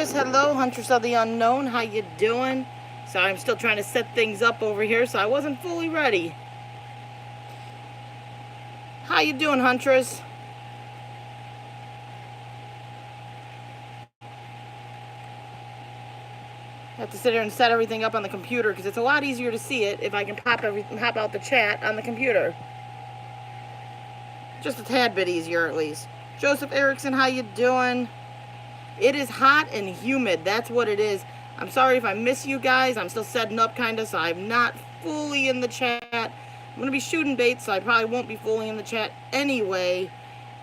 Huntress, hello. Huntress of the Unknown, how you doing? Sorry, I'm still trying to set things up over here, so I wasn't fully ready. How you doing, Huntress? I have to sit here and set everything up on the computer because it's a lot easier to see it if I can pop out the chat on the computer. Just a tad bit easier, at least. Joseph Erickson, how you doing? It is hot and humid. That's what it is. I'm sorry if I miss you guys. I'm still setting up, kind of, so I'm not fully in the chat. I'm going to be shooting bait, so I probably won't be fully in the chat anyway.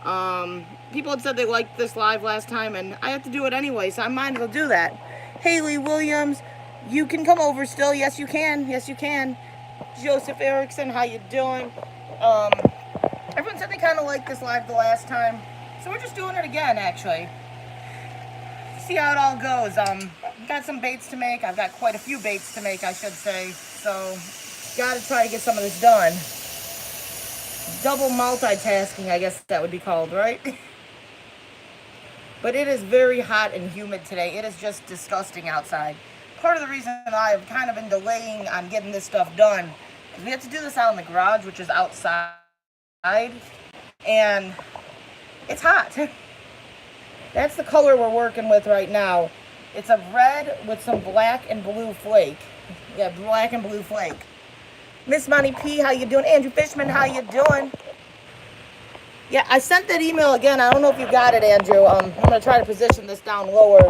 People had said they liked this live last time, and I have to do it anyway, so I might as well do that. Haley Williams, you can come over still. Yes, you can. Yes, you can. Joseph Erickson, how you doing? Everyone said they kind of liked this live the last time, so we're just doing it again, actually. See how it all goes. Got some baits to make. I've got quite a few baits to make, I should say. So, got to try to get some of this done. Double multitasking, I guess that would be called, right? But it is very hot and humid today. It is just disgusting outside. Part of the reason I've kind of been delaying on getting this stuff done is we have to do this out in the garage, which is outside. And it's hot. That's the color we're working with right now. It's a red with some black and blue flake. Yeah, black and blue flake. Miss Monty P, how you doing? Andrew Fishman, how you doing? Yeah, I sent that email again. I don't know if you got it, Andrew. I'm going to try to position this down lower.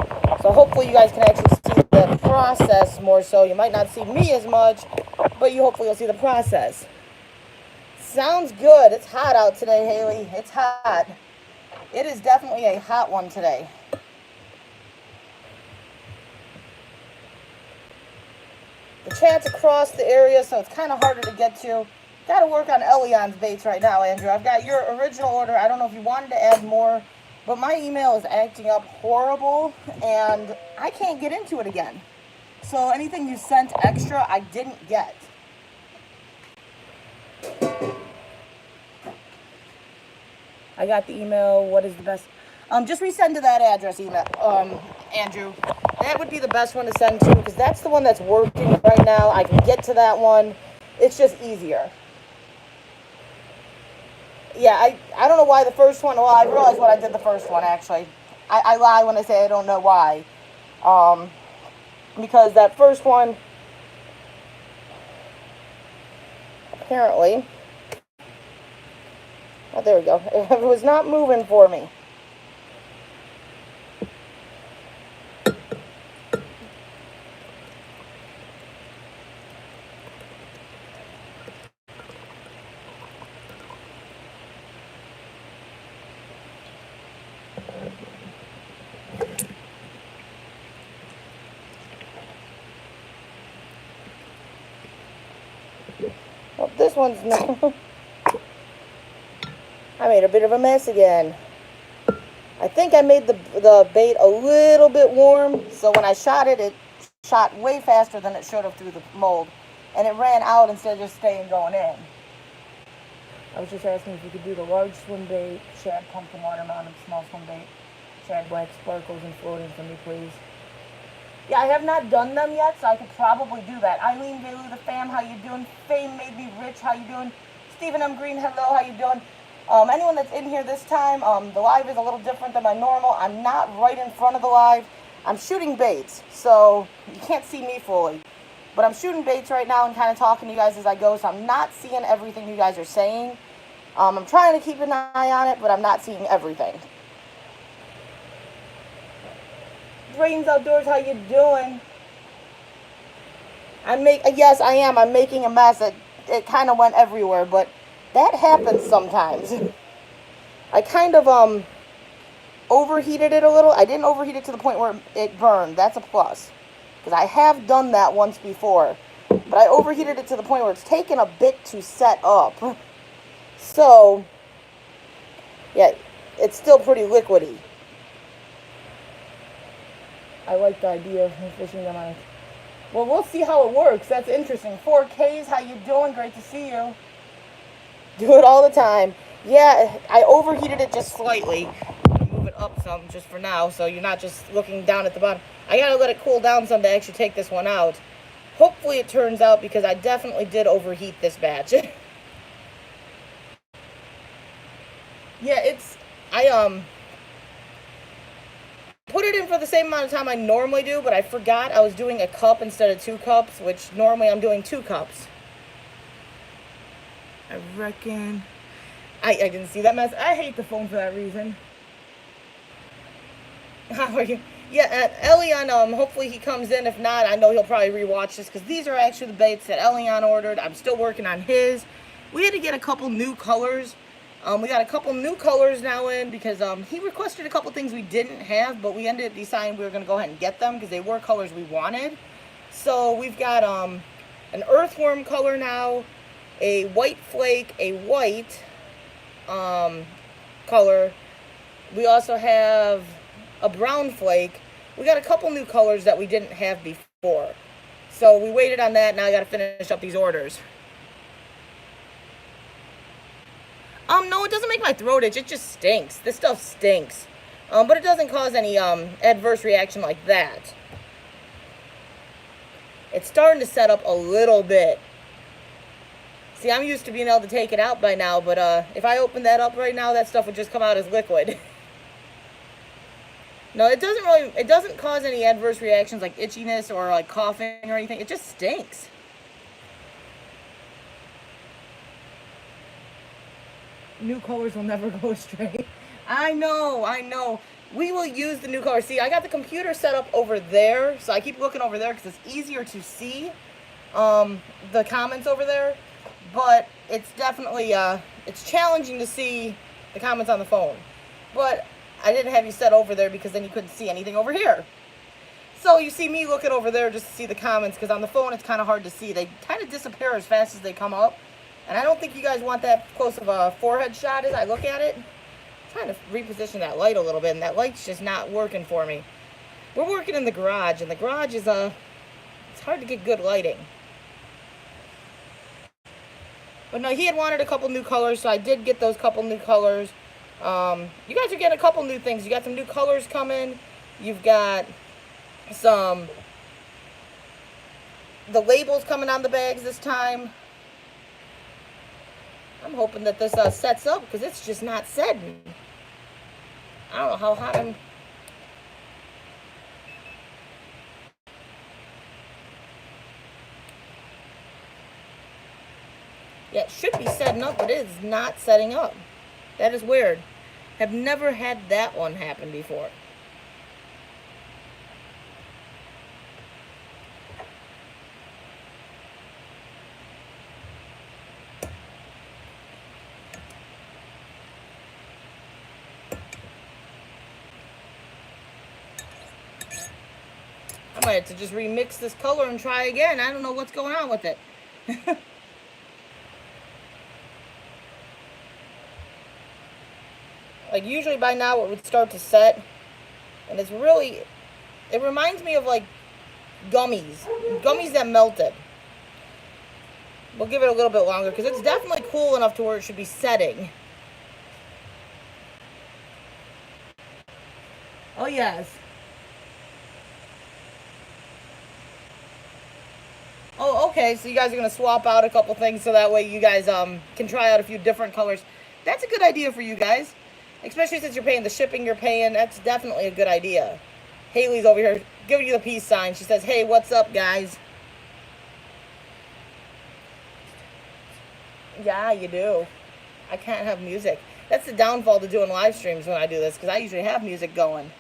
So hopefully you guys can actually see the process more so. You might not see me as much, but you hopefully will see the process. Sounds good. It's hot out today, Haley. It's hot. It is definitely a hot one today. The chat's across the area, so it's kind of harder to get to. Got to work on Elion's baits right now, Andrew. I've got your original order. I don't know if you wanted to add more, but my email is acting up horrible, and I can't get into it again. So anything you sent extra, I didn't get. I got the email. What is the best? Just resend to that address, email, Andrew. That would be the best one to send to because that's the one that's working right now. I can get to that one. It's just easier. Yeah, I don't know why the first one. Well, I realized what I did the first one actually. I lie when I say I don't know why. Because that first one apparently. Oh, there we go. It was not moving for me. Well, this one's not. I made a bit of a mess again. I think I made the bait a little bit warm, so when I shot it, it shot way faster than it should have through the mold, and it ran out instead of just staying going in. I was just asking if you could do the large swim bait, shad pumpkin water mounted small swim bait, shad black sparkles and floating for me, please. Yeah, I have not done them yet, so I could probably do that. Eileen Velu, the fam, how you doing? Fame Made Me Rich, how you doing? Stephen M. Green, hello, how you doing? Anyone that's in here this time, the live is a little different than my normal. I'm not right in front of the live. I'm shooting baits, so you can't see me fully. But I'm shooting baits right now and kind of talking to you guys as I go, so I'm not seeing everything you guys are saying. I'm trying to keep an eye on it, but I'm not seeing everything. Brains Outdoors, how you doing? Yes, I am. I'm making a mess. It kind of went everywhere, but that happens sometimes. I kind of overheated it a little. I didn't overheat it to the point where it burned. That's a plus. Because I have done that once before. But I overheated it to the point where it's taken a bit to set up. So, yeah, it's still pretty liquidy. I like the idea of fishing them on it. Well, we'll see how it works. That's interesting. 4Ks, how you doing? Great to see you. Do it all the time. Yeah, I overheated it just slightly. Move it up some just for now, so you're not just looking down at the bottom. I gotta let it cool down some to actually take this one out. Hopefully it turns out, because I definitely did overheat this batch. Yeah, I put it in for the same amount of time I normally do, but I forgot I was doing a cup instead of 2 cups, which normally I'm doing 2 cups. I reckon. I didn't see that mess. I hate the phone for that reason. How are you? Yeah, Elion, hopefully he comes in. If not, I know he'll probably rewatch this, because these are actually the baits that Elion ordered. I'm still working on his. We had to get a couple new colors. We got a couple new colors now in, because he requested a couple things we didn't have, but we ended up deciding we were going to go ahead and get them, because they were colors we wanted. So we've got an earthworm color now, a white flake, a white color. We also have a brown flake. We got a couple new colors that we didn't have before. So we waited on that. Now I got to finish up these orders. No, it doesn't make my throat itch. It just stinks. This stuff stinks. But it doesn't cause any adverse reaction like that. It's starting to set up a little bit. See, I'm used to being able to take it out by now, but if I open that up right now, that stuff would just come out as liquid. No, it doesn't cause any adverse reactions like itchiness or like coughing or anything. It just stinks. New colors will never go astray. I know. We will use the new colors. See, I got the computer set up over there, so I keep looking over there because it's easier to see the comments over there. But it's definitely, it's challenging to see the comments on the phone. But I didn't have you set over there because then you couldn't see anything over here. So you see me looking over there just to see the comments, because on the phone it's kind of hard to see. They kind of disappear as fast as they come up. And I don't think you guys want that close of a forehead shot as I look at it. I'm trying to reposition that light a little bit, and that light's just not working for me. We're working in the garage, and the garage is, it's hard to get good lighting. But no, he had wanted a couple new colors, so I did get those couple new colors. You guys are getting a couple new things. You got some new colors coming. You've got the labels coming on the bags this time. I'm hoping that this sets up, because it's just not setting. I don't know how hot I'm... Yeah, it should be setting up, but it is not setting up. That is weird. Have never had that one happen before. I might have to just remix this color and try again. I don't know what's going on with it. Like, usually by now it would start to set. And it's really... It reminds me of, like, gummies. Gummies that melted. We'll give it a little bit longer, because it's definitely cool enough to where it should be setting. Oh, yes. Oh, okay, so you guys are going to swap out a couple things so that way you guys can try out a few different colors. That's a good idea for you guys. Especially since you're paying the shipping you're paying. That's definitely a good idea. Haley's over here giving you the peace sign. She says, hey, what's up, guys? Yeah, you do. I can't have music. That's the downfall to doing live streams when I do this, because I usually have music going.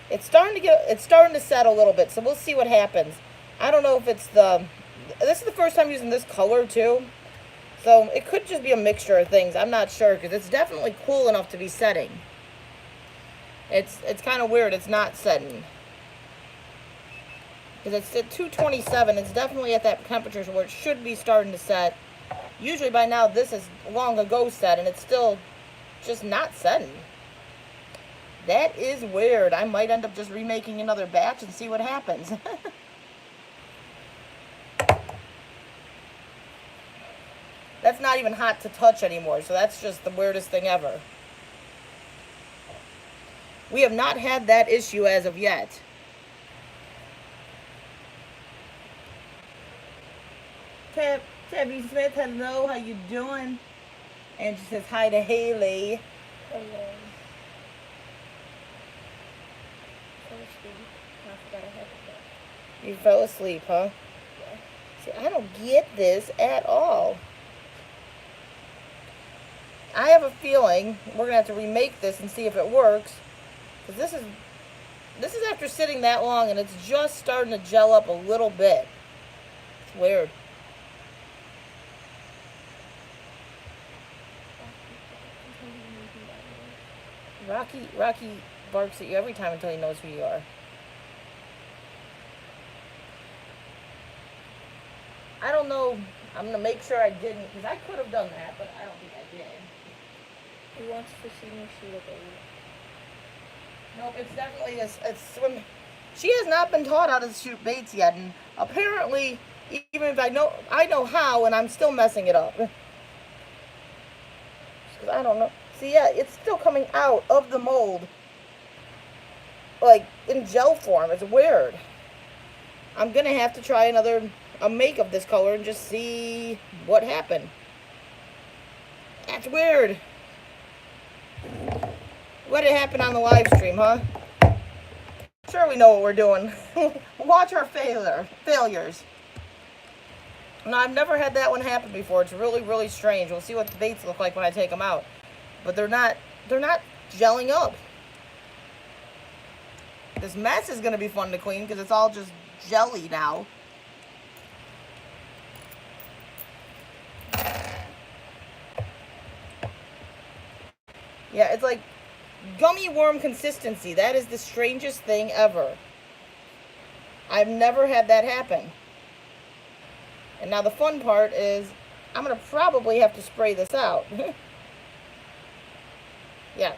It's starting to set a little bit, so we'll see what happens. I don't know if it's this is the first time using this color too, so it could just be a mixture of things. I'm not sure, because it's definitely cool enough to be setting. It's kind of weird. It's not setting, because it's at 227. It's definitely at that temperature where it should be starting to set. Usually by now this is long ago set, and it's still just not setting. That is weird. I might end up just remaking another batch and see what happens. That's not even hot to touch anymore, so that's just the weirdest thing ever. We have not had that issue as of yet. Tabby Smith, hello, how you doing? And she says hi to Haley. Hello. You fell asleep, huh? Yeah. See, I don't get this at all. I have a feeling we're gonna have to remake this and see if it works. Cause this is after sitting that long and it's just starting to gel up a little bit. It's weird. Rocky barks at you every time until he knows who you are. I don't know. I'm going to make sure I didn't, because I could have done that, but I don't think I did. He wants to see me shoot a bait. Nope, it's definitely a swim. She has not been taught how to shoot baits yet, and apparently, even if I know how, and I'm still messing it up. Because I don't know. See, yeah, it's still coming out of the mold, like in gel form. It's weird. I'm gonna have to try a make of this color and just see what happened. That's weird. What did happen on the live stream, huh? Sure, we know what we're doing. Watch our failures. No, I've never had that one happen before. It's really, really strange. We'll see what the baits look like when I take them out. But they're not gelling up. This mess is going to be fun to clean because it's all just jelly now. Yeah, it's like gummy worm consistency. That is the strangest thing ever. I've never had that happen. And now the fun part is I'm going to probably have to spray this out. Yeah.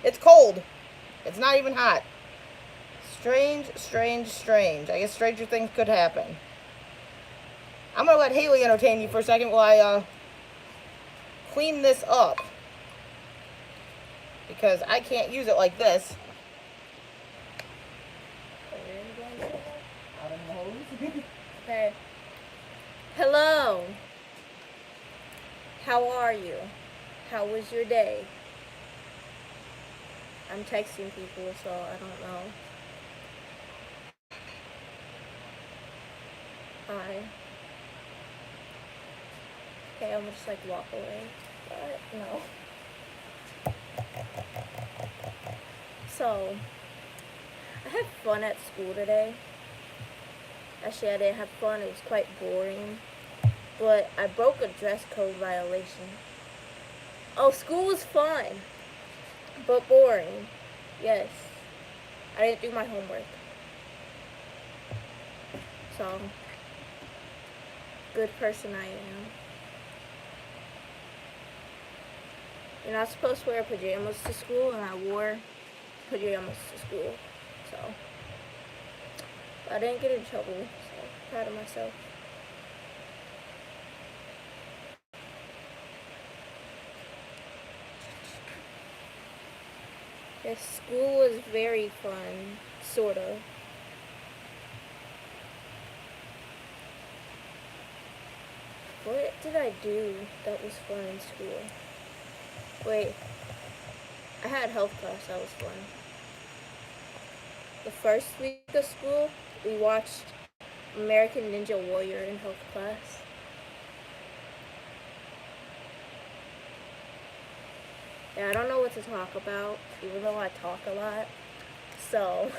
It's cold. It's not even hot. Strange, strange, strange. I guess stranger things could happen. I'm going to let Haley entertain you for a second while I clean this up. Because I can't use it like this. Out of the hose. Okay. Hello. How are you? How was your day? I'm texting people, so I don't know. Hi. Okay, I'm gonna just like walk away. But no. So, I had fun at school today. Actually, I didn't have fun. It was quite boring. But I broke a dress code violation. Oh, school was fun, but boring. Yes. I didn't do my homework. So, good person I am. You're not supposed to wear pajamas to school, and I wore pajamas to school. So, I didn't get in trouble, so proud of myself. Yes, school was very fun, sort of. What did I do that was fun in school? Wait, I had health class, that was fun. The first week of school, we watched American Ninja Warrior in health class. Yeah, I don't know what to talk about, even though I talk a lot. So,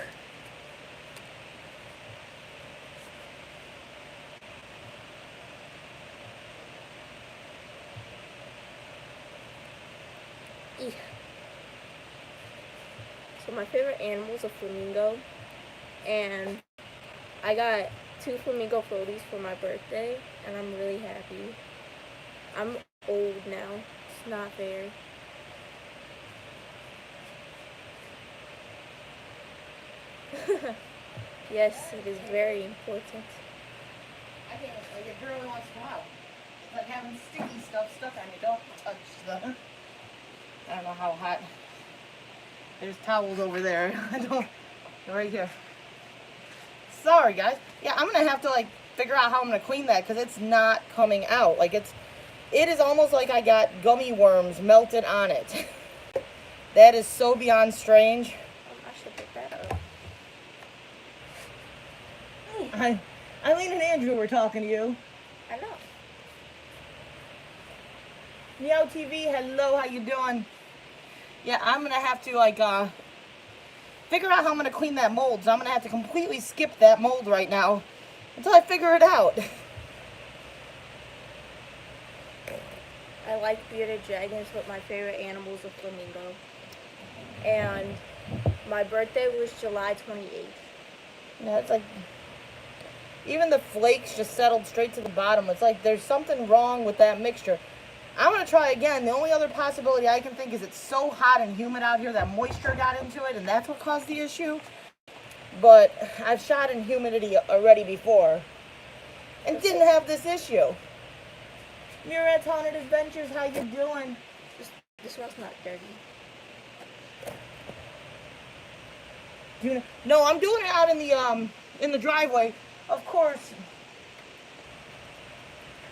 yeah. So my favorite animal is a flamingo, and I got 2 flamingo floaties for my birthday, and I'm really happy. I'm old now. It's not fair. Yes, it is very important. I can't, like, it barely wants to come out. It's like having sticky stuff stuck on you. Don't touch the... I don't know how hot. There's towels over there. I don't... Right here. Sorry, guys. Yeah, I'm going to have to, like, figure out how I'm going to clean that because it's not coming out. Like, it is almost like I got gummy worms melted on it. That is so beyond strange. I should pick that up. Eileen and Andrew were talking to you. I know. Meow TV, hello, how you doing? Yeah, I'm going to have to, like, figure out how I'm going to clean that mold. So I'm going to have to completely skip that mold right now until I figure it out. I like bearded dragons, but my favorite animal is a flamingo. And my birthday was July 28th. Yeah, it's like, even the flakes just settled straight to the bottom. It's like there's something wrong with that mixture. I'm going to try again. The only other possibility I can think is it's so hot and humid out here that moisture got into it, and that's what caused the issue. But I've shot in humidity already before and didn't have this issue. Murette's Haunted Adventures, how you doing? This one's not dirty. No, I'm doing it out in the driveway. Of course,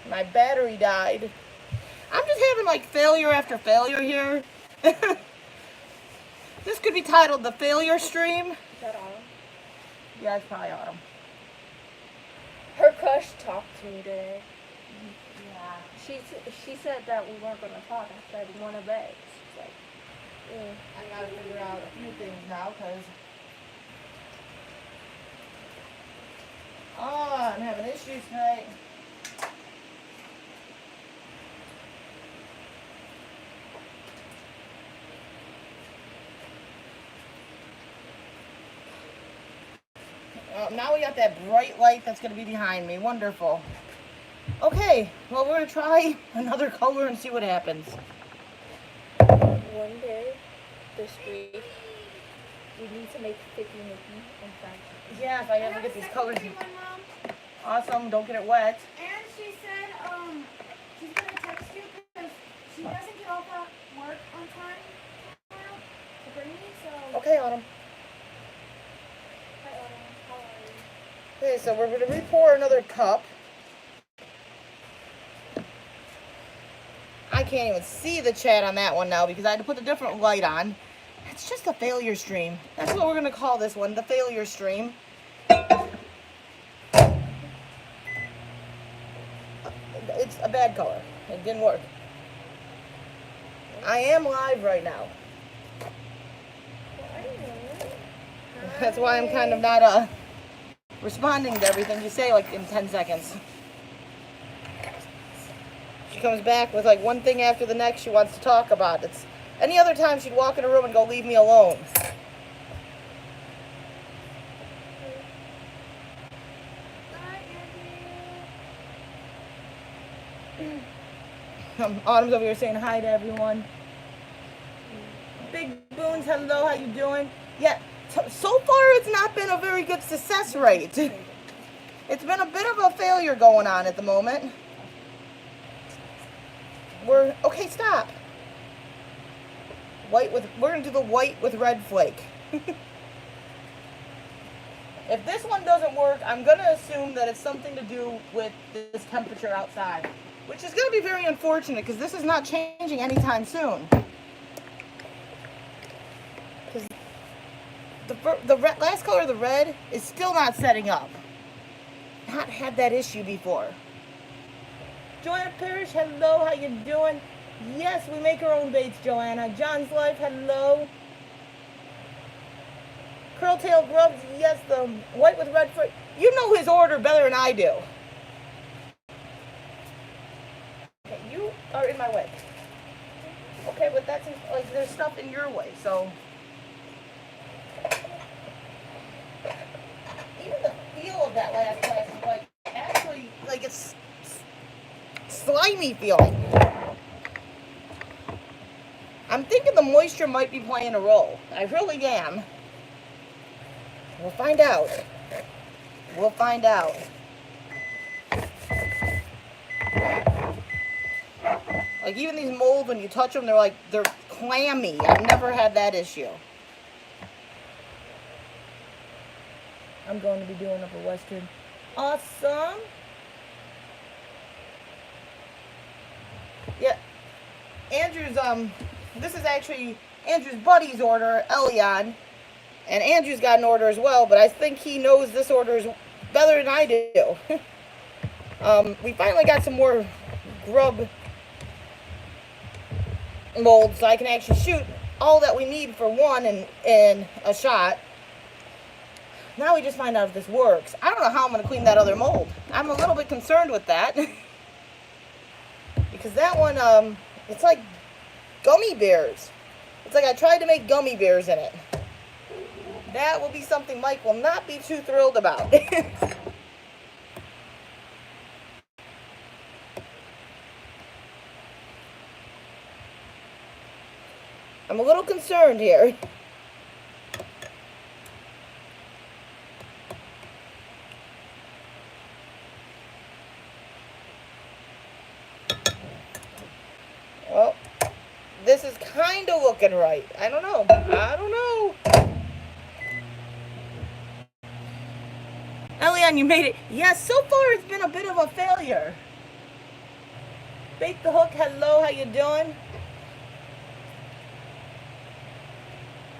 my battery died. I'm just having like failure after failure here. This could be titled the failure stream. Is that Autumn? Yeah, it's probably Autumn. Her crush talked to me today. Yeah. She said that we weren't going to talk. I said, we want to bed. She's like, yeah. I gotta figure out a few things now, because... Oh, I'm having issues tonight. Now we got that bright light that's going to be behind me. Wonderful. Okay, well, we're going to try another color and see what happens. One day this week, we need to make 50 Mickey and Frank. Yeah, if I ever get these colors. Awesome, don't get it wet. And she said she's going to text you because she doesn't get off at work on time tomorrow to bring me, so... Okay, Autumn. Hi, Autumn. How are you? Okay, so we're going to re-pour another cup. I can't even see the chat on that one now because I had to put a different light on. It's just a failure stream. That's what we're going to call this one, the failure stream. It's a bad color. It didn't work. I am live right now. That's why I'm kind of not responding to everything you say like in 10 seconds. She comes back with like one thing after the next she wants to talk about. It's any other time she'd walk in a room and go, leave me alone. Autumn's over here saying hi to everyone. Big Boons, hello, how you doing? Yeah, so far it's not been a very good success rate. It's been a bit of a failure going on at the moment. Okay, stop. We're gonna do the white with red flake. If this one doesn't work, I'm gonna assume that it's something to do with this temperature outside, which is gonna be very unfortunate because this is not changing anytime soon. Because the last color, the red, is still not setting up. Not had that issue before. Joanna Parrish, hello, how you doing? Yes, we make our own baits, Joanna. John's Life, hello. Curltail Grubs, yes, the white with red foot. You know his order better than I do. Okay, you are in my way. Okay, but that's like there's stuff in your way, so. Even the feel of that last class is like actually like it's slimy feeling. I'm thinking the moisture might be playing a role. I really am. We'll find out. We'll find out. Like even these molds, when you touch them, they're clammy. I've never had that issue. I'm going to be doing Upper Western. Awesome. Yeah. Andrew's, this is actually Andrew's buddy's order, Elion. And Andrew's got an order as well, but I think he knows this order is better than I do. We finally got some more grub molds, so I can actually shoot all that we need for one in a shot. Now we just find out if this works. I don't know how I'm going to clean that other mold. I'm a little bit concerned with that. Because that one, it's like gummy bears. It's like I tried to make gummy bears in it. That will be something Mike will not be too thrilled about. I'm a little concerned here. Well, this is kind of looking right. I don't know. Elian, you made it. Yes, so far it's been a bit of a failure. Bake the Hook, hello, how you doing?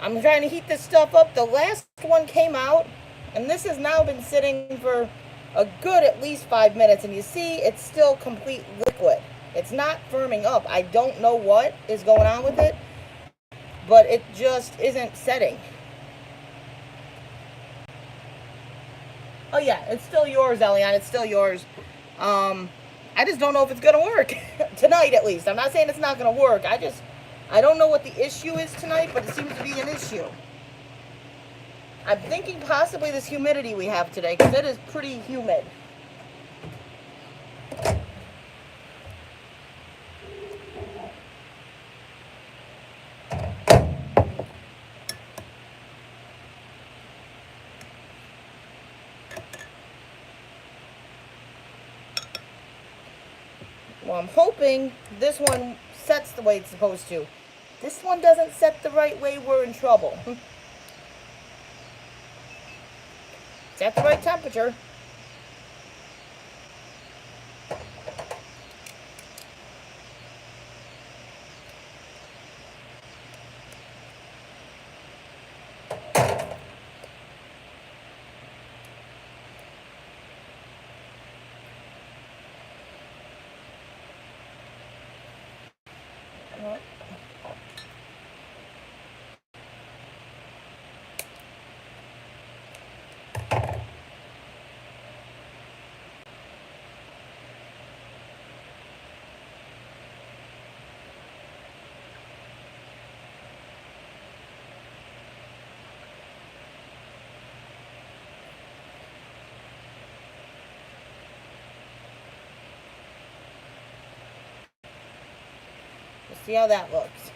I'm trying to heat this stuff up. The last one came out, and this has now been sitting for a good at least 5 minutes, and you see it's still complete liquid. It's not firming up. I don't know what is going on with it, but it just isn't setting. Oh yeah, it's still yours, Elian. It's still yours. I just don't know if it's gonna work tonight, at least. I'm not saying it's not gonna work. I don't know what the issue is tonight, but it seems to be an issue. I'm thinking possibly this humidity we have today, because it is pretty humid. Well, I'm hoping this one sets the way it's supposed to. This one doesn't set the right way, we're in trouble. It's at the right temperature. Let's see how that looks.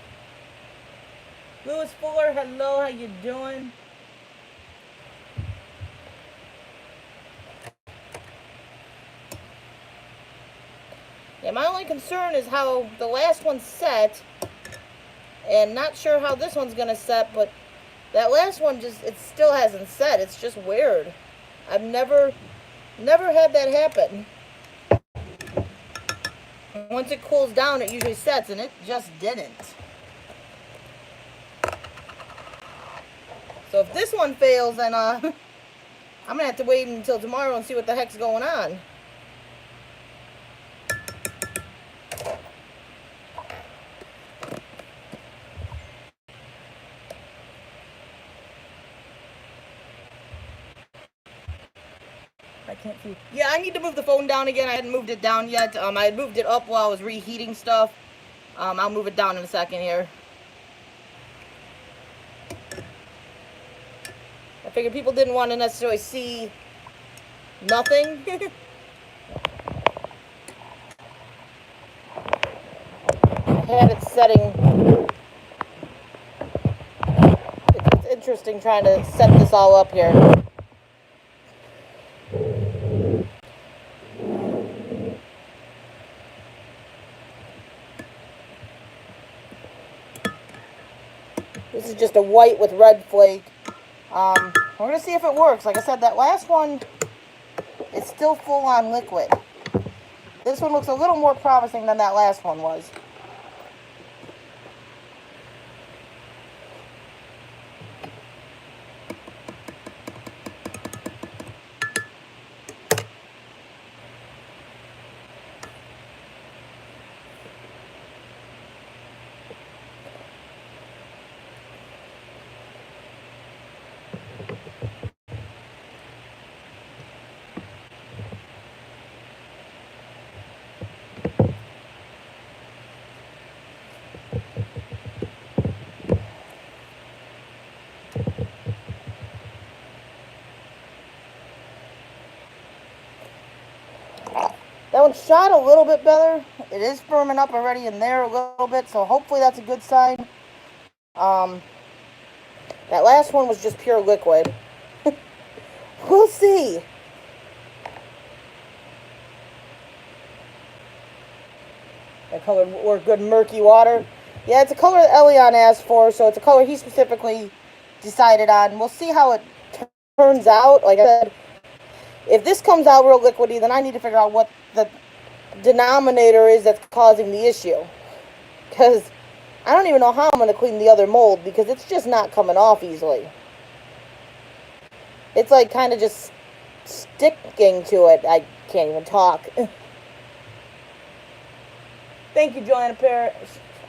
Lewis Fuller, hello, how you doing? Yeah, my only concern is how the last one set, and not sure how this one's gonna set, but that last one it still hasn't set. It's just weird. I've never had that happen. Once it cools down, it usually sets, and it just didn't. So if this one fails, then I'm gonna have to wait until tomorrow and see what the heck's going on. I can't see. Yeah, I need to move the phone down again. I hadn't moved it down yet. I had moved it up while I was reheating stuff. I'll move it down in a second here. I figured people didn't want to necessarily see nothing. I had it setting. It's interesting trying to set this all up here. is just a white with red flake. We're going to see if it works. Like I said, that last one is still full on liquid. This one looks a little more promising than that last one was. That one shot a little bit better. It is firming up already in there a little bit, so hopefully that's a good sign. That last one was just pure liquid. We'll see. That color or good murky water. Yeah, it's a color that Elion asked for, so it's a color he specifically decided on. We'll see how it turns out. Like I said, if this comes out real liquidy, then I need to figure out what the denominator is that's causing the issue. Because I don't even know how I'm going to clean the other mold, because it's just not coming off easily. It's like kind of just sticking to it. I can't even talk. Thank you, Joanna Parrott.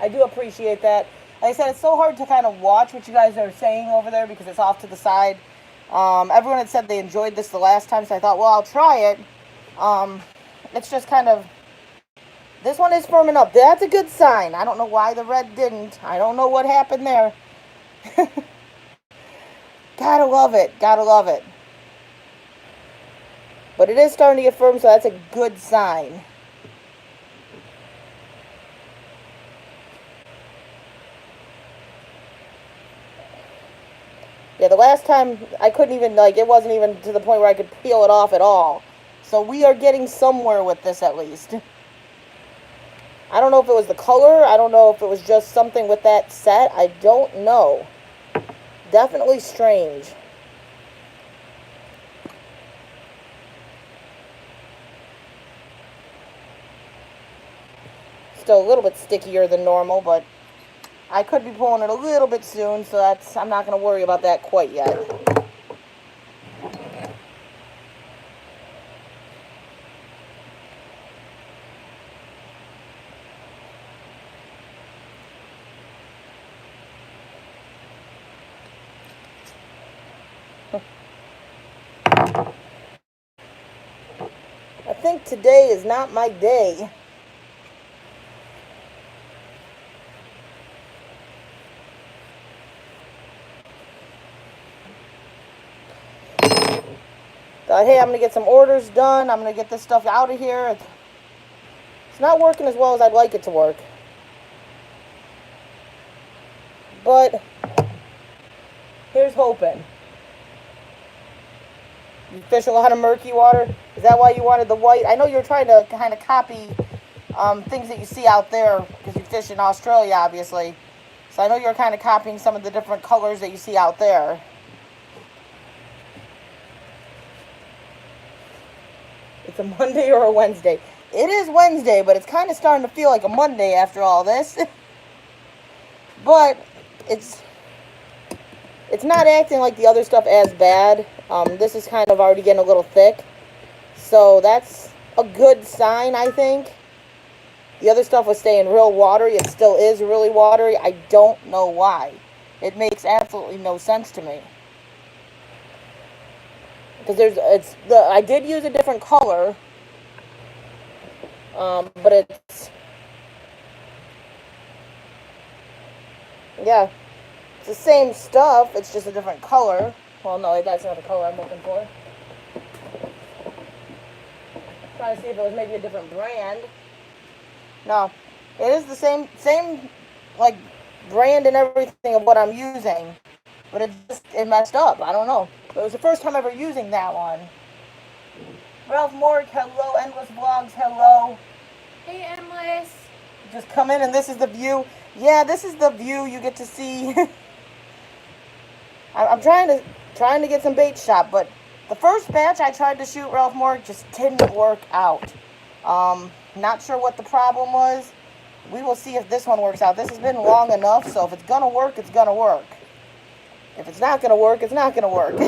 I do appreciate that. Like I said, it's so hard to kind of watch what you guys are saying over there because it's off to the side. Everyone had said they enjoyed this the last time, so I thought, well, I'll try it. It's just kind of... This one is firming up. That's a good sign. I don't know why the red didn't. I don't know what happened there. Gotta love it. Gotta love it. But it is starting to get firm, so that's a good sign. Yeah, the last time I couldn't even, like, it wasn't even to the point where I could peel it off at all. So we are getting somewhere with this at least. I don't know if it was the color. I don't know if it was just something with that set. I don't know. Definitely strange. Still a little bit stickier than normal, but I could be pulling it a little bit soon, so I'm not going to worry about that quite yet. I think today is not my day. Thought, hey, I'm going to get some orders done. I'm going to get this stuff out of here. It's not working as well as I'd like it to work. But here's hoping. You fish a lot of murky water? Is that why you wanted the white? I know you're trying to kind of copy things that you see out there because you fish in Australia, obviously. So I know you're kind of copying some of the different colors that you see out there. It's a Monday or a Wednesday. It is Wednesday, but it's kind of starting to feel like a Monday after all this. But it's not acting like the other stuff as bad. This is kind of already getting a little thick. So that's a good sign, I think. The other stuff was staying real watery. It still is really watery. I don't know why. It makes absolutely no sense to me. Because I did use a different color. But it's... Yeah. It's the same stuff. It's just a different color. Well, no, that's not the color I'm looking for. Trying to see if it was maybe a different brand. No. It is the same like, brand and everything of what I'm using. But it messed up. I don't know. But it was the first time ever using that one. Ralph Mork, hello. Endless Vlogs, hello. Hey, Endless. Just come in and this is the view. Yeah, this is the view you get to see. I'm trying to get some bait shot, but the first batch I tried to shoot Ralph Moore just didn't work out. Not sure what the problem was. We will see if this one works out. This has been long enough, so if it's gonna work, it's gonna work. If it's not gonna work, it's not gonna work.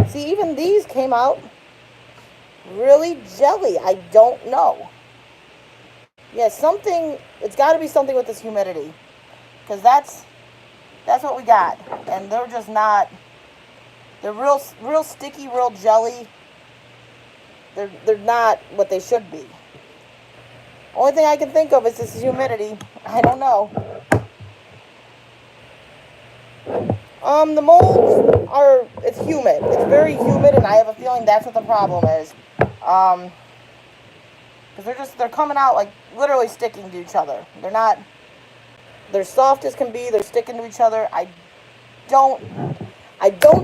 See, even these came out really jelly. I don't know. Yeah, something, it's got to be something with this humidity, because that's what we got. And they're just not, they're real sticky, real jelly. They're not what they should be. Only thing I can think of is this humidity. I don't know. The molds are, it's humid. It's very humid, and I have a feeling that's what the problem is. Because they're coming out like literally sticking to each other. They're soft as can be. They're sticking to each other. I don't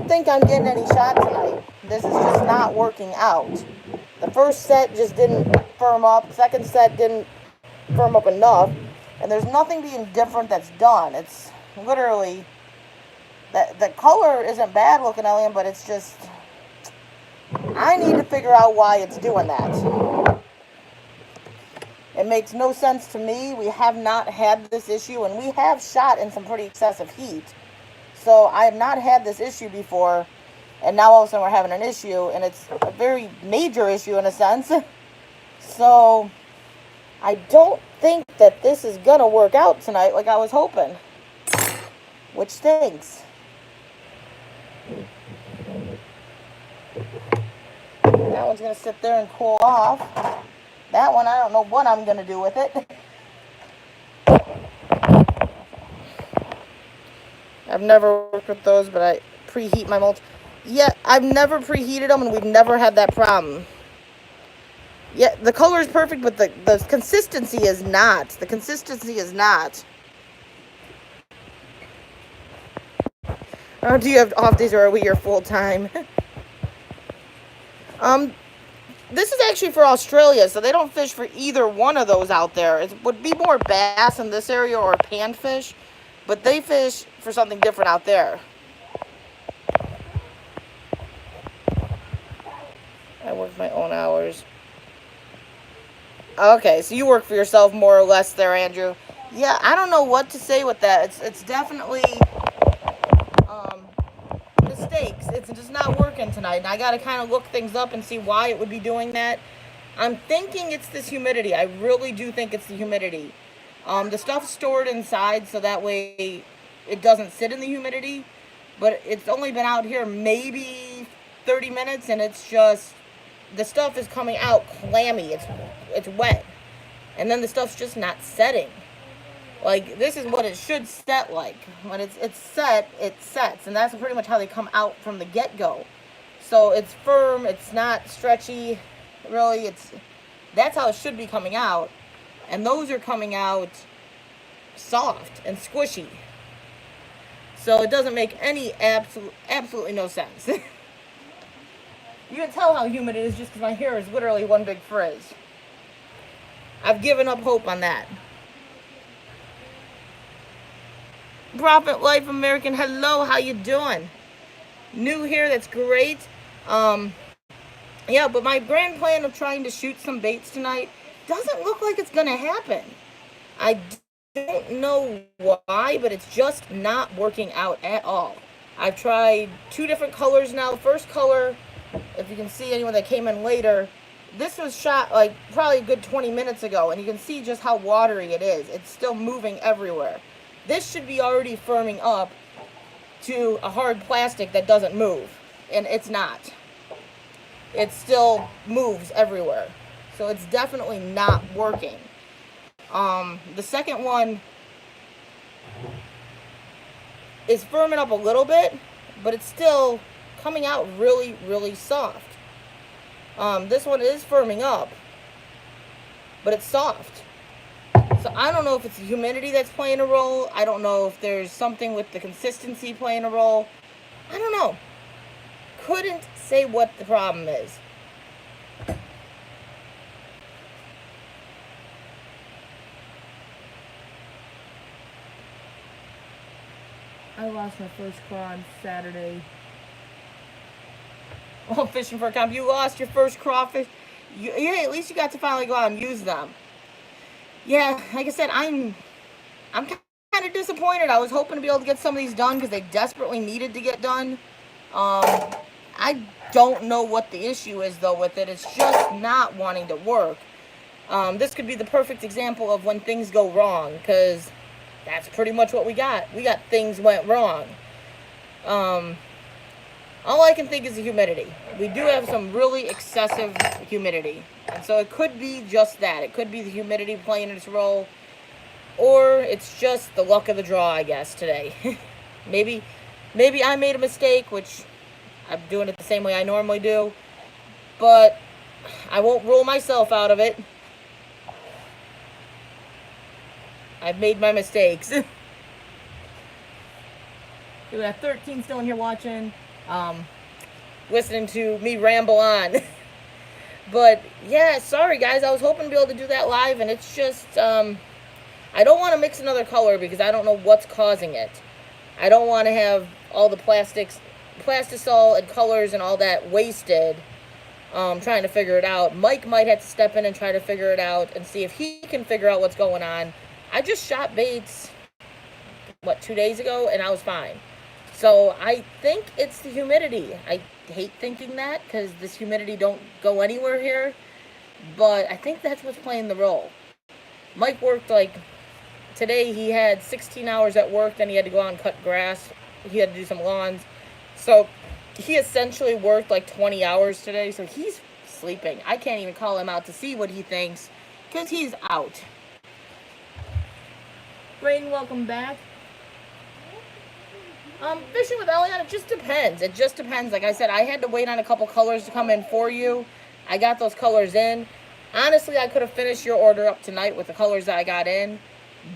think I'm getting any shot tonight. This is just not working out. The first set just didn't firm up. Second set didn't firm up enough. And there's nothing being different that's done. It's literally, the color isn't bad looking, Elian, but it's just, I need to figure out why it's doing that. It makes no sense to me. We have not had this issue, and we have shot in some pretty excessive heat. So I have not had this issue before, and now all of a sudden we're having an issue, and it's a very major issue in a sense. So I don't think that this is going to work out tonight like I was hoping, which stinks. That one's going to sit there and cool off. That one, I don't know what I'm going to do with it. I've never worked with those, but I preheat my molds. Yeah, I've never preheated them, and we've never had that problem. Yeah, the color is perfect, but the consistency is not. The consistency is not. Oh, do you have off days, or are we here full time? This is actually for Australia, so they don't fish for either one of those out there. It would be more bass in this area or panfish, but they fish for something different out there. I work my own hours. Okay, so you work for yourself more or less there, Andrew. Yeah, I don't know what to say with that. It's definitely mistakes. It's just not working tonight, and I got to kind of look things up and see why it would be doing that. I'm thinking it's this humidity. I really do think it's the humidity. The stuff's stored inside, so that way it doesn't sit in the humidity, but it's only been out here maybe 30 minutes, and it's just, the stuff is coming out clammy. It's wet, and then the stuff's just not setting. Like, this is what it should set like. When it's set, it sets, and that's pretty much how they come out from the get-go. So it's firm, it's not stretchy, really. That's how it should be coming out, and those are coming out soft and squishy. So it doesn't make any absolutely no sense. You can tell how humid it is just because my hair is literally one big frizz. I've given up hope on that. Prophet Life American, hello, how you doing? New here, that's great. Yeah, but my grand plan of trying to shoot some baits tonight doesn't look like it's gonna happen. I don't know why, but it's just not working out at all. I've tried 2 different colors now. The first color, if you can see anyone that came in later, this was shot like probably a good 20 minutes ago, and you can see just how watery it is. It's still moving everywhere. This should be already firming up to a hard plastic that doesn't move, and it's not. It still moves everywhere. So it's definitely not working. The second one is firming up a little bit, but it's still coming out really, really soft. This one is firming up, but it's soft. So I don't know if it's the humidity that's playing a role. I don't know if there's something with the consistency playing a role. I don't know. Couldn't say what the problem is. I lost my first craw on Saturday. Oh, fishing for a comp. You lost your first crawfish. Yeah, at least you got to finally go out and use them. Yeah, like I said, I'm kind of disappointed. I was hoping to be able to get some of these done because they desperately needed to get done. I don't know what the issue is though with it. It's just not wanting to work. This could be the perfect example of when things go wrong, because that's pretty much what we got. We got things went wrong. All I can think is the humidity. We do have some really excessive humidity. And so it could be just that. It could be the humidity playing its role. Or it's just the luck of the draw, I guess, today. maybe I made a mistake, which I'm doing it the same way I normally do. But I won't rule myself out of it. I've made my mistakes. We have 13 still in here watching. Listening to me ramble on. But yeah, sorry guys, I was hoping to be able to do that live, and it's just I don't want to mix another color because I don't know what's causing it. I don't want to have all the plastisol and colors and all that wasted trying to figure it out. Mike might have to step in and try to figure it out and see if he can figure out what's going on. I just shot baits 2 days ago and I was fine. So I think it's the humidity. I hate thinking that because this humidity don't go anywhere here. But I think that's what's playing the role. Mike worked today he had 16 hours at work, then he had to go out and cut grass. He had to do some lawns. So he essentially worked 20 hours today. So he's sleeping. I can't even call him out to see what he thinks because he's out. Brayden, welcome back. Fishing with Eliana, it just depends. It just depends. Like I said, I had to wait on a couple colors to come in for you. I got those colors in. Honestly, I could have finished your order up tonight with the colors that I got in,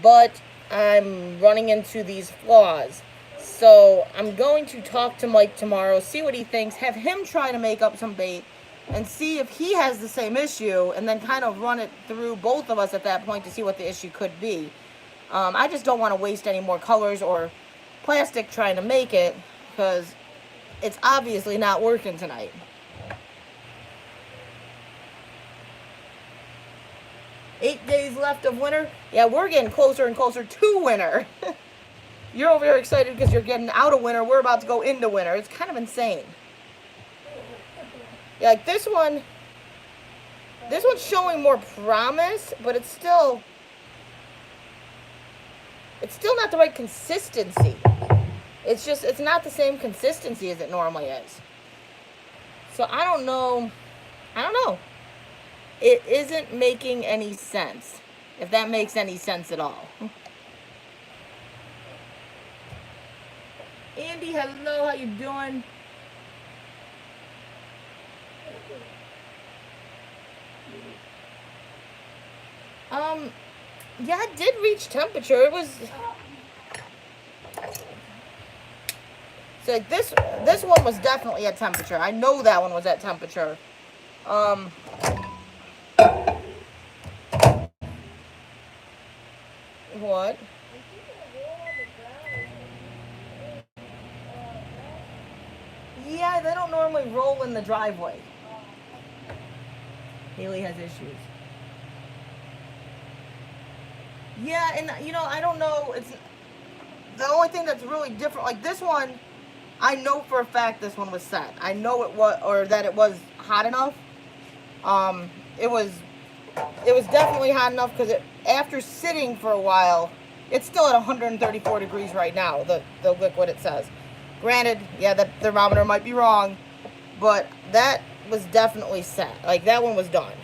but I'm running into these flaws. So I'm going to talk to Mike tomorrow, see what he thinks, have him try to make up some bait, and see if he has the same issue, and then kind of run it through both of us at that point to see what the issue could be. I just don't want to waste any more colors or plastic trying to make it, because it's obviously not working tonight. Eight days left of winter. Yeah, we're getting closer and closer to winter. You're over here excited because you're getting out of winter. We're about to go into winter. It's kind of insane. Yeah, like this one's showing more promise, but it's still not the right consistency. It's not the same consistency as it normally is. So I don't know. It isn't making any sense, if that makes any sense at all. Andy, hello, how you doing? Yeah, it did reach temperature. It was... So this one was definitely at temperature. I know that one was at temperature. What? Yeah, they don't normally roll in the driveway. Haley has issues. Yeah, and I don't know. It's the only thing that's really different. Like this one, I know for a fact this one was set. I know it was, or that it was hot enough. It was definitely hot enough because after sitting for a while, it's still at 134 degrees right now. The liquid, it says. Granted, yeah, the thermometer might be wrong, but that was definitely set. Like that one was done.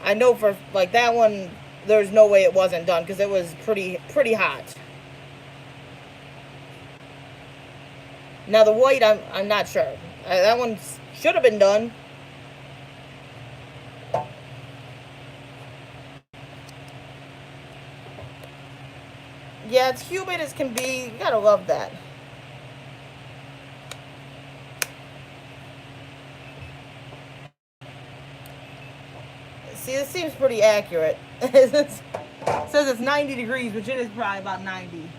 I know for that one, there's no way it wasn't done because it was pretty hot. Now the white, I'm not sure. That one should have been done. Yeah, it's humid as can be. You gotta love that. See, this seems pretty accurate. It says it's 90 degrees, which it is probably about 90.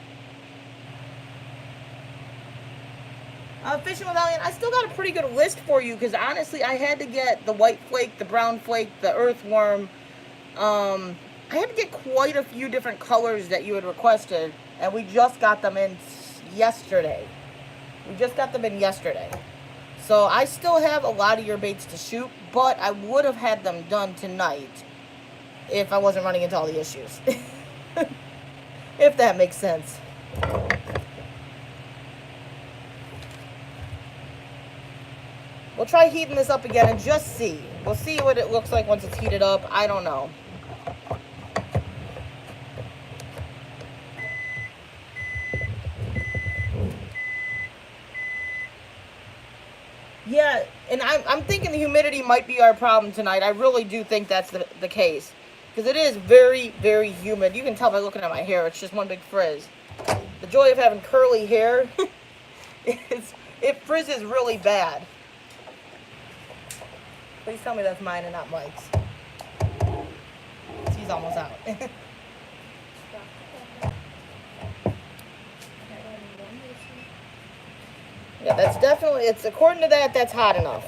Fishing with Alien, I still got a pretty good list for you because honestly, I had to get the white flake, the brown flake, the earthworm. I had to get quite a few different colors that you had requested, and we just got them in yesterday. So I still have a lot of your baits to shoot, but I would have had them done tonight if I wasn't running into all the issues. If that makes sense. We'll try heating this up again and just see. We'll see what it looks like once it's heated up. I don't know. Yeah, and I'm thinking the humidity might be our problem tonight. I really do think that's the case. Because it is very, very humid. You can tell by looking at my hair. It's just one big frizz. The joy of having curly hair is it frizzes really bad. Please tell me that's mine and not Mike's. He's almost out. Yeah, that's definitely, it's according to that, that's hot enough.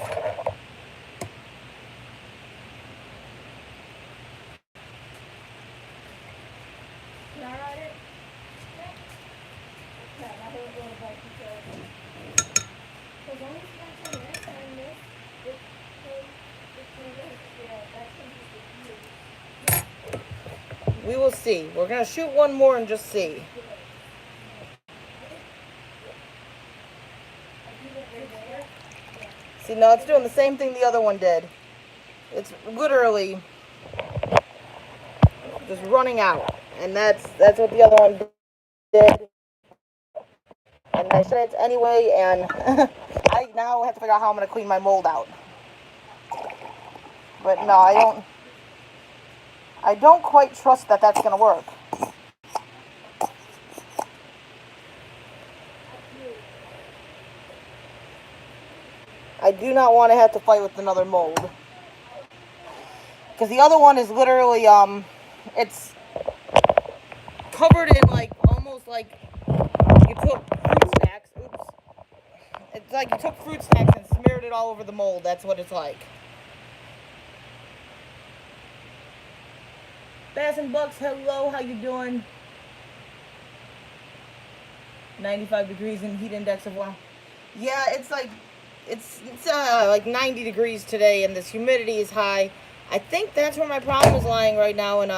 We will see. We're going to shoot one more and just see. See, no, it's doing the same thing the other one did. It's literally just running out. And that's what the other one did. And I said it anyway, and I now have to figure out how I'm going to clean my mold out. But no, I don't quite trust that that's going to work. I do not want to have to fight with another mold. Because the other one is literally, it's covered in like, almost like you took fruit snacks. Oops. It's like you took fruit snacks and smeared it all over the mold. That's what it's like. Bass and Bucks, hello, how you doing? 95 degrees in heat index of wow. Yeah, it's like, it's like 90 degrees today, and this humidity is high. I think that's where my problem is lying right now, and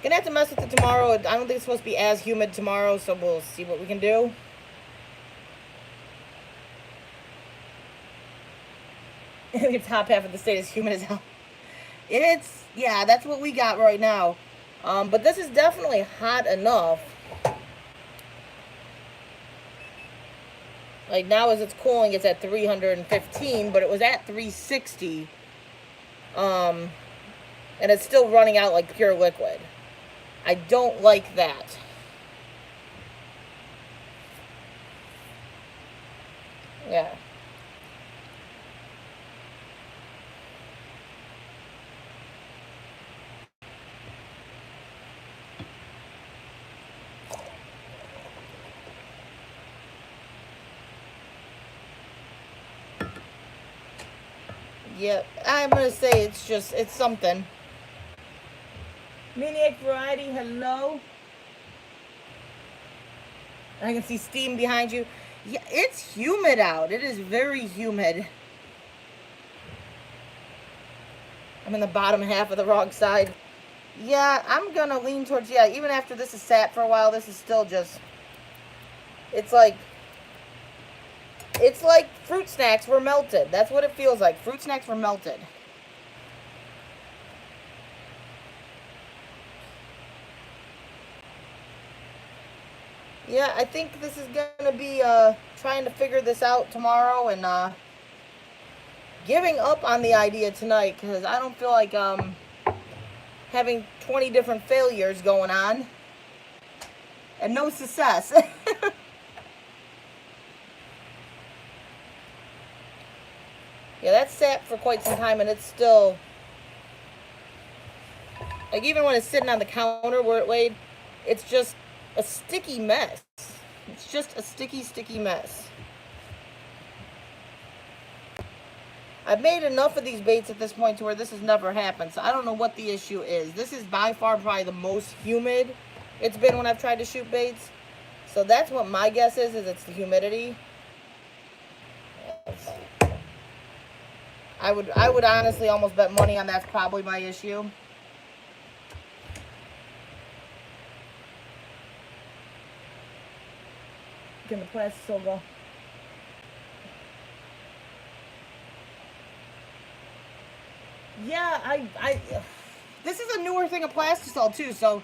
gonna have to mess with it tomorrow. I don't think it's supposed to be as humid tomorrow, so we'll see what we can do. The top half of the state is humid as hell. Yeah, that's what we got right now. But this is definitely hot enough. Like now as it's cooling, it's at 315, but it was at 360. And it's still running out like pure liquid. I don't like that. Yeah. Yep, I'm gonna say it's something. Maniac Variety, hello. I can see steam behind you. Yeah, it's humid out. It is very humid. I'm in the bottom half of the wrong side. Yeah, I'm gonna lean towards, yeah, even after this is sat for a while, this is still just, it's like fruit snacks were melted. That's what it feels like. Fruit snacks were melted. Yeah, I think this is going to be trying to figure this out tomorrow and giving up on the idea tonight because I don't feel like having 20 different failures going on and no success. Yeah, that's sat for quite some time and it's still, like even when it's sitting on the counter where it laid, it's just a sticky mess. It's just a sticky, sticky mess. I've made enough of these baits at this point to where this has never happened. So I don't know what the issue is. This is by far probably the most humid it's been when I've tried to shoot baits. So that's what my guess is it's the humidity. I would honestly almost bet money on that's probably my issue. Can the plastic go? Yeah, this is a newer thing of plastisol too, so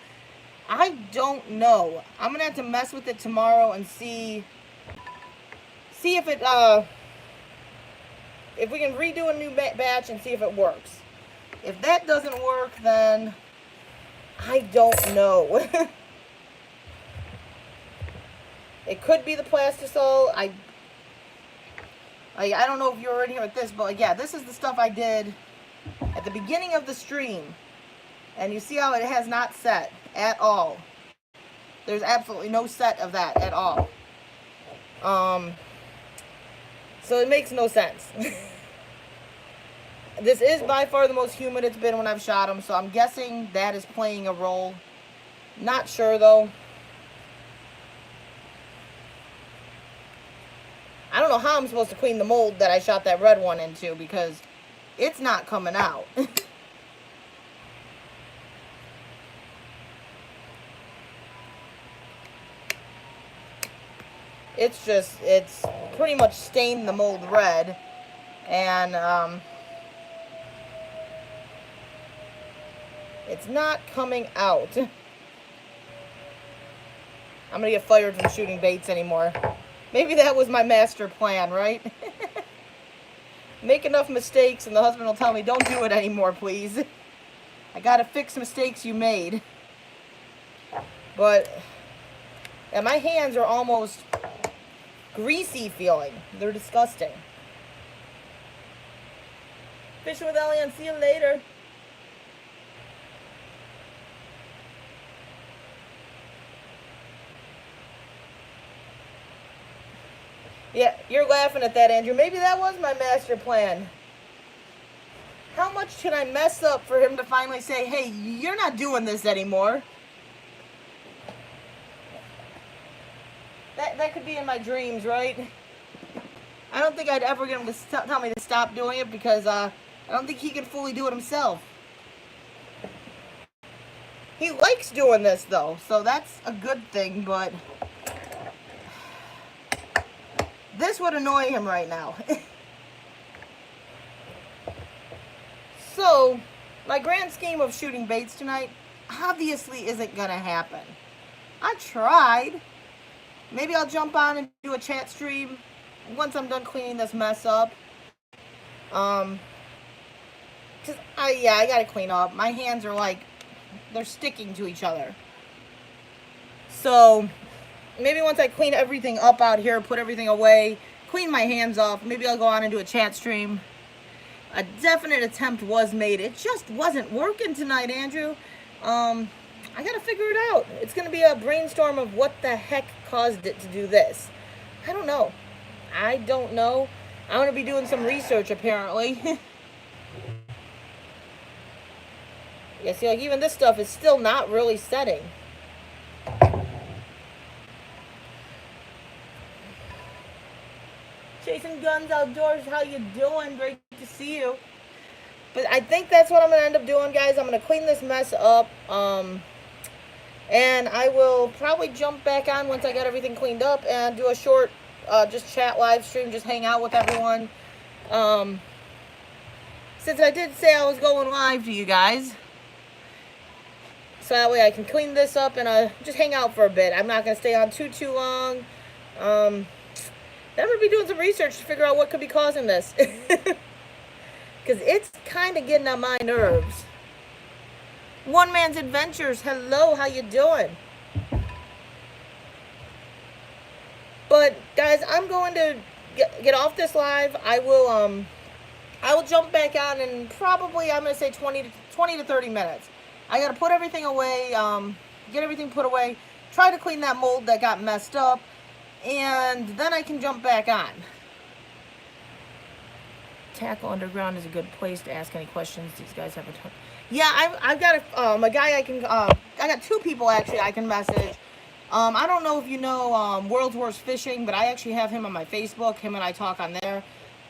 I don't know. I'm gonna have to mess with it tomorrow and see if it if we can redo a new batch and see if it works. If that doesn't work, then I don't know. It could be the plastisol. I don't know if you were in here with this, but yeah, this is the stuff I did at the beginning of the stream. And you see how it has not set at all. There's absolutely no set of that at all. So it makes no sense. This is by far the most humid it's been when I've shot them, so I'm guessing that is playing a role. Not sure though. I don't know how I'm supposed to clean the mold that I shot that red one into because it's not coming out. It's pretty much stained the mold red. And it's not coming out. I'm gonna get fired from shooting baits anymore. Maybe that was my master plan, right? Make enough mistakes and the husband will tell me, don't do it anymore, please. I gotta fix mistakes you made. But, yeah, my hands are almost greasy feeling. They're disgusting. Fishing with Elian, see you later. Yeah, you're laughing at that, Andrew. Maybe that was my master plan. How much can I mess up for him to finally say, hey, you're not doing this anymore? That could be in my dreams, right? I don't think I'd ever get him to tell me to stop doing it because I don't think he can fully do it himself. He likes doing this, though, so that's a good thing, but this would annoy him right now. So, my grand scheme of shooting baits tonight obviously isn't gonna happen. I tried. Maybe I'll jump on and do a chat stream once I'm done cleaning this mess up. Cause I gotta clean up. My hands are like, they're sticking to each other. So, maybe once I clean everything up out here, put everything away, clean my hands off, maybe I'll go on and do a chat stream. A definite attempt was made. It just wasn't working tonight, Andrew. I gotta figure it out. It's gonna be a brainstorm of what the heck caused it to do this. I don't know. I'm gonna be doing some research, apparently. Yeah, see, like, even this stuff is still not really setting. Chasing Guns Outdoors, how you doing? Great to see you. But I think that's what I'm going to end up doing, guys. I'm going to clean this mess up. And I will probably jump back on once I get everything cleaned up and do a short just chat live stream, just hang out with everyone. Since I did say I was going live to you guys. So that way I can clean this up and just hang out for a bit. I'm not going to stay on too long. Then I'm going to be doing some research to figure out what could be causing this. Because it's kind of getting on my nerves. One Man's Adventures, hello, how you doing? But, guys, I'm going to get off this live. I will jump back on in probably, I'm going to say 20 to 30 minutes. I got to put everything away, get everything put away, try to clean that mold that got messed up, and then I can jump back on. Tackle Underground is a good place to ask any questions. These guys have a ton. Yeah, I've got a guy I can, I got two people actually I can message. I don't know if you know World's Worst Fishing, but I actually have him on my Facebook. Him and I talk on there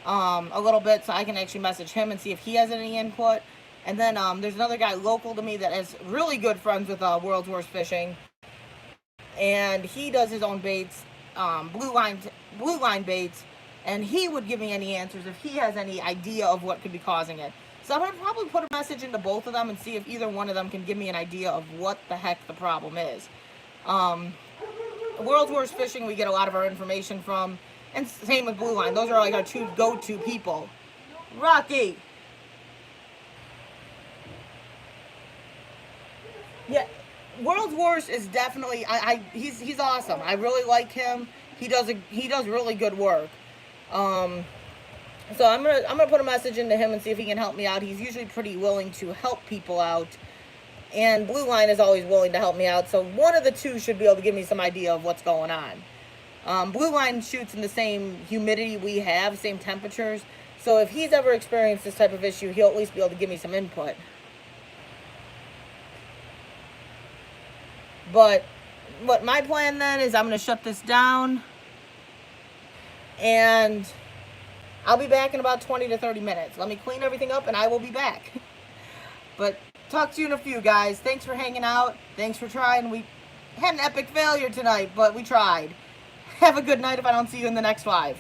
a little bit, so I can actually message him and see if he has any input. And then there's another guy local to me that is really good friends with World's Worst Fishing, and he does his own baits, blue line baits, and he would give me any answers if he has any idea of what could be causing it. So I'm gonna probably put a message into both of them and see if either one of them can give me an idea of what the heck the problem is. World's Worst Fishing, we get a lot of our information from, and same with Blue Line. Those are like our two go-to people. Rocky. Yeah, World's Worst is definitely he's awesome. I really like him. He does really good work. So I'm gonna put a message into him and see if he can help me out. He's usually pretty willing to help people out, and Blue Line is always willing to help me out. So one of the two should be able to give me some idea of what's going on. Blue Line shoots in the same humidity we have, same temperatures. So if he's ever experienced this type of issue, he'll at least be able to give me some input. But what my plan then is I'm going to shut this down, and I'll be back in about 20 to 30 minutes. Let me clean everything up and I will be back. But talk to you in a few, guys. Thanks for hanging out. Thanks for trying. We had an epic failure tonight, but we tried. Have a good night if I don't see you in the next live.